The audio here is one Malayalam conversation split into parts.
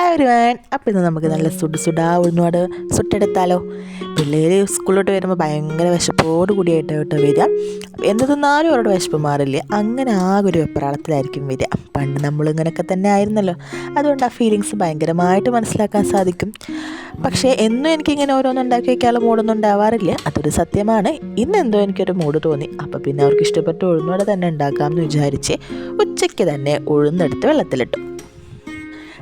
Hi everyone. അപ്പോൾ ഇന്ന് നമുക്ക് നല്ല സുടാ ഉഴുന്നുവട ചുട്ടെടുത്താലോ. പിള്ളേർ സ്കൂളിലോട്ട് വരുമ്പോൾ ഭയങ്കര വിശപ്പോട് കൂടിയായിട്ട് കേട്ടോ വരിക. എന്ത് തിന്നാലും അവരുടെ വിശപ്പ് മാറില്ല. അങ്ങനെ ആകെ ഒരു വെപ്രാളത്തിലായിരിക്കും വരിക. പണ്ട് നമ്മളിങ്ങനെയൊക്കെ തന്നെ ആയിരുന്നല്ലോ. അതുകൊണ്ട് ആ ഫീലിങ്സ് ഭയങ്കരമായിട്ട് മനസ്സിലാക്കാൻ സാധിക്കും. പക്ഷേ എന്നും എനിക്കിങ്ങനെ ഓരോന്നും ഉണ്ടാക്കി വയ്ക്കാനുള്ള മൂടൊന്നും ഉണ്ടാവാറില്ല, അതൊരു സത്യമാണ്. ഇന്നെന്തോ എനിക്കൊരു മൂഡ് തോന്നി. അപ്പോൾ പിന്നെ അവർക്ക് ഇഷ്ടപ്പെട്ട ഉഴുന്നുവട തന്നെ ഉണ്ടാക്കാമെന്ന് വിചാരിച്ച് ഉച്ചയ്ക്ക് തന്നെ ഉഴുന്നെടുത്ത് വെള്ളത്തിലിട്ടു.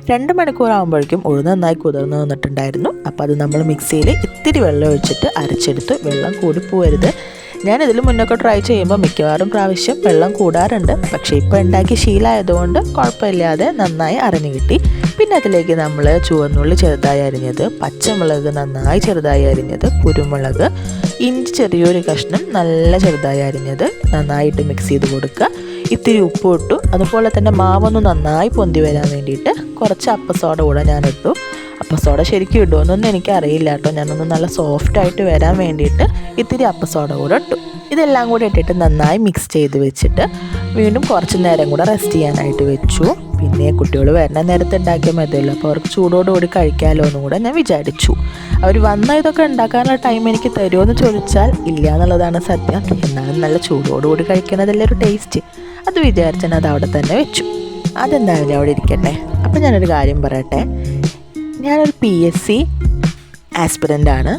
2 മണിക്കൂറാകുമ്പോഴേക്കും ഉഴുന്ന് നന്നായി കുതിർന്ന് വന്നിട്ടുണ്ടായിരുന്നു. അപ്പോൾ അത് നമ്മൾ മിക്സിയിൽ ഇത്തിരി വെള്ളം ഒഴിച്ചിട്ട് അരച്ചെടുത്ത്. വെള്ളം കൂടി പോകരുത്. ഞാനിതിൽ മുന്നൊക്കെ ട്രൈ ചെയ്യുമ്പോൾ മിക്കവാറും പ്രാവശ്യം വെള്ളം കൂടാറുണ്ട്. പക്ഷേ ഇപ്പോൾ ഉണ്ടാക്കി ശീലമായതുകൊണ്ട് കുഴപ്പമില്ലാതെ നന്നായി അരഞ്ഞു കിട്ടി. പിന്നെ അതിലേക്ക് നമ്മൾ ചുവന്നുള്ളി ചെറുതായി അരിഞ്ഞത്, പച്ചമുളക് നന്നായി ചെറുതായി അരിഞ്ഞത്, കുരുമുളക്, ഇഞ്ചി ചെറിയൊരു കഷ്ണം നല്ല ചെറുതായി അരിഞ്ഞത് നന്നായിട്ട് മിക്സ് ചെയ്ത് കൊടുക്കുക. ഇത്തിരി ഉപ്പ് ഇട്ടു. അതുപോലെ തന്നെ മാവൊന്ന് നന്നായി പൊന്തി വരാൻ വേണ്ടിയിട്ട് കുറച്ച് അപ്പസോഡ കൂടെ ഞാനിട്ടു. അപ്പസോഡ ശരിക്കും ഇടുമെന്നൊന്നും എനിക്കറിയില്ല കേട്ടോ. ഞാനൊന്ന് നല്ല സോഫ്റ്റായിട്ട് വരാൻ വേണ്ടിയിട്ട് ഇത്തിരി അപ്പസോഡ കൂടെ ഇട്ടു. ഇതെല്ലാം കൂടെ ഇട്ടിട്ട് നന്നായി മിക്സ് ചെയ്ത് വെച്ചിട്ട് വീണ്ടും കുറച്ച് നേരം കൂടെ റെസ്റ്റ് ചെയ്യാനായിട്ട് വെച്ചു. പിന്നെ കുട്ടികൾ വരുന്ന നേരത്തെ ഉണ്ടാക്കിയാൽ മതിയല്ലോ, അപ്പോൾ അവർക്ക് ചൂടോടുകൂടി കഴിക്കാമല്ലോ എന്നും കൂടെ ഞാൻ വിചാരിച്ചു. അവർ വന്ന ഇതൊക്കെ ഉണ്ടാക്കാനുള്ള ടൈം എനിക്ക് തരുമോ എന്ന് ചോദിച്ചാൽ ഇല്ല എന്നുള്ളതാണ് സത്യം. എന്നാലും നല്ല ചൂടോടുകൂടി കഴിക്കുന്നതല്ലേ ഒരു ടേസ്റ്റ്. അത് വിചാരിച്ചാൽ അത് അവിടെ തന്നെ വെച്ചു. അതെന്തായാലും അവിടെ ഇരിക്കട്ടെ. അപ്പം ഞാനൊരു കാര്യം പറയട്ടെ. ഞാനൊരു PSC ആസ്പിറൻ്റാണ്.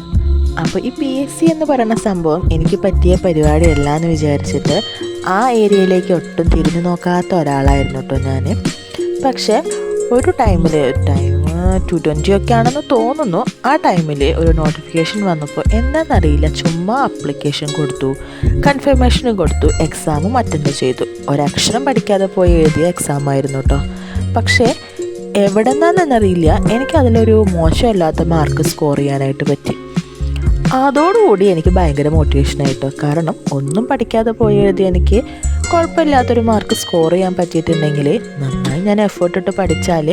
അപ്പോൾ ഈ PSC എന്ന് പറയുന്ന സംഭവം എനിക്ക് പറ്റിയ പരിപാടിയല്ല എന്ന് വിചാരിച്ചിട്ട് ആ ഏരിയയിലേക്ക് ഒട്ടും തിരിഞ്ഞു നോക്കാത്ത ഒരാളായിരുന്നു കേട്ടോ ഞാൻ. പക്ഷേ ഒരു ടൈമിൽ 220 ഒക്കെ ആണെന്ന് തോന്നുന്നു. ആ ടൈമിൽ ഒരു നോട്ടിഫിക്കേഷൻ വന്നപ്പോൾ എന്താണെന്നറിയില്ല, ചുമ്മാ അപ്ലിക്കേഷൻ കൊടുത്തു, കൺഫർമേഷനും കൊടുത്തു, എക്സാമും അറ്റൻഡ് ചെയ്തു. ഒരക്ഷരം പഠിക്കാതെ പോയി എഴുതിയ എക്സാം ആയിരുന്നു കേട്ടോ. പക്ഷേ എവിടെ നിന്നാണെന്നറിയില്ല, എനിക്കതിലൊരു മോശമില്ലാത്ത മാർക്ക് സ്കോർ ചെയ്യാനായിട്ട് പറ്റി. അതോടുകൂടി എനിക്ക് ഭയങ്കര മോട്ടിവേഷനായിട്ടോ. കാരണം ഒന്നും പഠിക്കാതെ പോയി എഴുതി എനിക്ക് കുഴപ്പമില്ലാത്തൊരു മാർക്ക് സ്കോർ ചെയ്യാൻ പറ്റിയിട്ടുണ്ടെങ്കിൽ നന്നായി ഞാൻ എഫേർട്ട് ഇട്ട് പഠിച്ചാൽ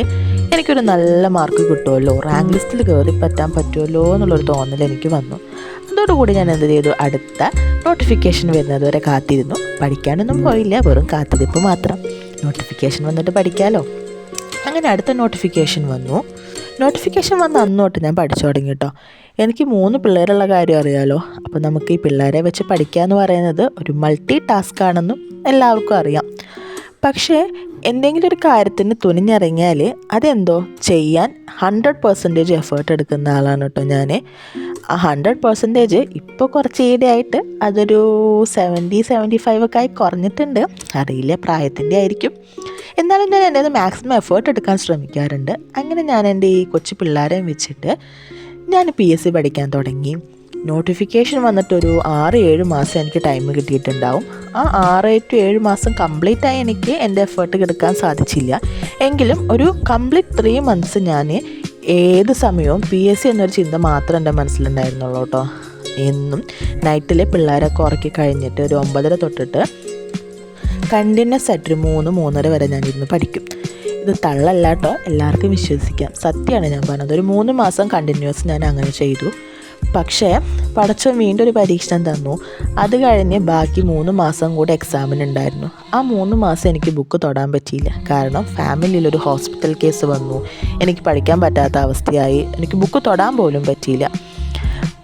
എനിക്കൊരു നല്ല മാർക്ക് കിട്ടുമല്ലോ, റാങ്ക് ലിസ്റ്റിൽ കയറി പറ്റാൻ പറ്റുമല്ലോ എന്നുള്ളൊരു തോന്നൽ എനിക്ക് വന്നു. അതോടുകൂടി ഞാൻ എന്ത് ചെയ്തു, അടുത്ത നോട്ടിഫിക്കേഷൻ വരുന്നത് വരെ കാത്തിരുന്നു. പഠിക്കാനൊന്നും പോയില്ല, വെറും കാത്തിരിപ്പ് മാത്രം. നോട്ടിഫിക്കേഷൻ വന്നിട്ട് പഠിക്കാമല്ലോ. അങ്ങനെ അടുത്ത നോട്ടിഫിക്കേഷൻ വന്നു. നോട്ടിഫിക്കേഷൻ വന്ന അന്നോട്ട് ഞാൻ പഠിച്ചു തുടങ്ങി കേട്ടോ. എനിക്ക് 3 പിള്ളേരുള്ള കാര്യം അറിയാമല്ലോ. അപ്പോൾ നമുക്ക് ഈ പിള്ളേരെ വെച്ച് പഠിക്കുക എന്ന് പറയുന്നത് ഒരു മൾട്ടി ടാസ്ക് ആണെന്നും എല്ലാവർക്കും അറിയാം. പക്ഷേ എന്തെങ്കിലും ഒരു കാര്യത്തിന് തുനിഞ്ഞിറങ്ങിയാൽ അതെന്തോ ചെയ്യാൻ 100% എഫേർട്ട് എടുക്കുന്ന ആളാണ് കേട്ടോ ഞാൻ. ആ 100% ഇപ്പോൾ കുറച്ച് ഈടെയായിട്ട് അതൊരു 70-75 ഒക്കെ ആയി കുറഞ്ഞിട്ടുണ്ട്. അറിയില്ല, പ്രായത്തിൻ്റെ ആയിരിക്കും. എന്നാലും ഞാൻ എൻ്റെ മാക്സിമം എഫേർട്ട് എടുക്കാൻ ശ്രമിക്കാറുണ്ട്. അങ്ങനെ ഞാൻ എൻ്റെ ഈ കൊച്ചു പിള്ളേരെയും വെച്ചിട്ട് ഞാൻ PSC പഠിക്കാൻ തുടങ്ങി. നോട്ടിഫിക്കേഷൻ വന്നിട്ടൊരു 6-7 മാസം എനിക്ക് ടൈം കിട്ടിയിട്ടുണ്ടാവും. ആ 6-7 മാസം കംപ്ലീറ്റായി എനിക്ക് എൻ്റെ എഫേർട്ട് എടുക്കാൻ സാധിച്ചില്ല. എങ്കിലും ഒരു കംപ്ലീറ്റ് 3 മന്ത്സ് ഞാൻ ഏത് സമയവും PSC എന്നൊരു ചിന്ത മാത്രം എൻ്റെ മനസ്സിലുണ്ടായിരുന്നുള്ളൂ കേട്ടോ. എന്നും നൈറ്റിലെ പിള്ളേരൊക്കെ ഉറക്കി കഴിഞ്ഞിട്ട് ഒരു 9:30 തൊട്ടിട്ട് കണ്ടിന്യൂസ് ആയിട്ട് ഒരു 3-3:30 വരെ ഞാനിരുന്ന് പഠിക്കും. ഇത് തള്ളല്ല കേട്ടോ, എല്ലാവർക്കും വിശ്വസിക്കാം. സത്യമാണ് ഞാൻ പറഞ്ഞത്. ഒരു 3 മാസം കണ്ടിന്യൂസ് ഞാൻ അങ്ങനെ ചെയ്തു. പക്ഷേ പഠിച്ചോ വീണ്ടും ഒരു പരീക്ഷണം തന്നു. അത് കഴിഞ്ഞ് ബാക്കി 3 മാസം കൂടെ എക്സാമിനുണ്ടായിരുന്നു. ആ 3 മാസം എനിക്ക് ബുക്ക് തൊടാൻ പറ്റിയില്ല. കാരണം ഫാമിലിയിലൊരു ഹോസ്പിറ്റൽ കേസ് വന്നു. എനിക്ക് പഠിക്കാൻ പറ്റാത്ത അവസ്ഥയായി. എനിക്ക് ബുക്ക് തൊടാൻ പോലും പറ്റിയില്ല.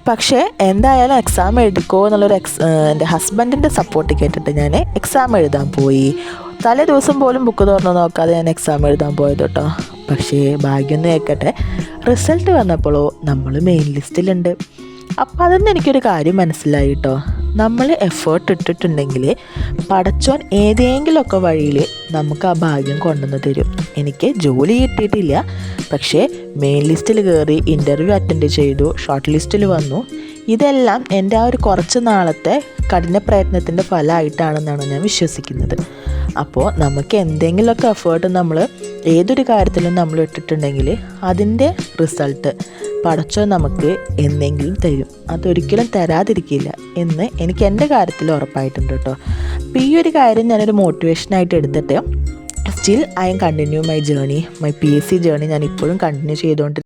പക്ഷേ എന്തായാലും എക്സാം എഴുതിക്കോ എന്നുള്ളൊരു എൻ്റെ ഹസ്ബൻഡിൻ്റെ സപ്പോർട്ട് കേട്ടിട്ട് ഞാൻ എക്സാം എഴുതാൻ പോയി. തലേ ദിവസം പോലും ബുക്ക് തുറന്ന് നോക്കാതെ ഞാൻ എക്സാം എഴുതാൻ പോയത് കേട്ടോ. പക്ഷേ ഭാഗ്യം എന്ന് കേൾക്കട്ടെ, റിസൾട്ട് വന്നപ്പോഴോ നമ്മൾ മെയിൻ ലിസ്റ്റിലുണ്ട്. അപ്പോൾ അതൊന്നും എനിക്കൊരു കാര്യം മനസ്സിലായി കേട്ടോ. നമ്മൾ എഫേർട്ട് ഇട്ടിട്ടുണ്ടെങ്കിൽ പടച്ചോൻ ഏതെങ്കിലുമൊക്കെ വഴിയിൽ നമുക്ക് ആ ഭാഗ്യം കൊണ്ടുവന്ന് തരും. എനിക്ക് ജോലി കിട്ടിയിട്ടില്ല, പക്ഷേ മെയിൻ ലിസ്റ്റിൽ കയറി ഇൻ്റർവ്യൂ അറ്റൻഡ് ചെയ്തു, ഷോർട്ട് ലിസ്റ്റിൽ വന്നു. ഇതെല്ലാം എൻ്റെ ആ ഒരു കുറച്ച് നാളത്തെ കഠിന പ്രയത്നത്തിൻ്റെ ഫലമായിട്ടാണെന്നാണ് ഞാൻ വിശ്വസിക്കുന്നത്. അപ്പോൾ നമുക്ക് എന്തെങ്കിലുമൊക്കെ എഫേർട്ട് നമ്മൾ ഏതൊരു കാര്യത്തിലും നമ്മൾ ഇട്ടിട്ടുണ്ടെങ്കിൽ അതിൻ്റെ റിസൾട്ട് പടച്ചോൻ നമുക്ക് എന്തെങ്കിലും തരും. അതൊരിക്കലും തരാതിരിക്കില്ല എന്ന് എനിക്ക് എൻ്റെ കാര്യത്തിൽ ഉറപ്പായിട്ടുണ്ട് കേട്ടോ. അപ്പോൾ ഈ ഒരു കാര്യം ഞാനൊരു മോട്ടിവേഷനായിട്ട് എടുത്തിട്ട് still I M continue my PSC journey ഞാൻ ഇപ്പോഴും കണ്ടിന്യൂ ചെയ്തുകൊണ്ട്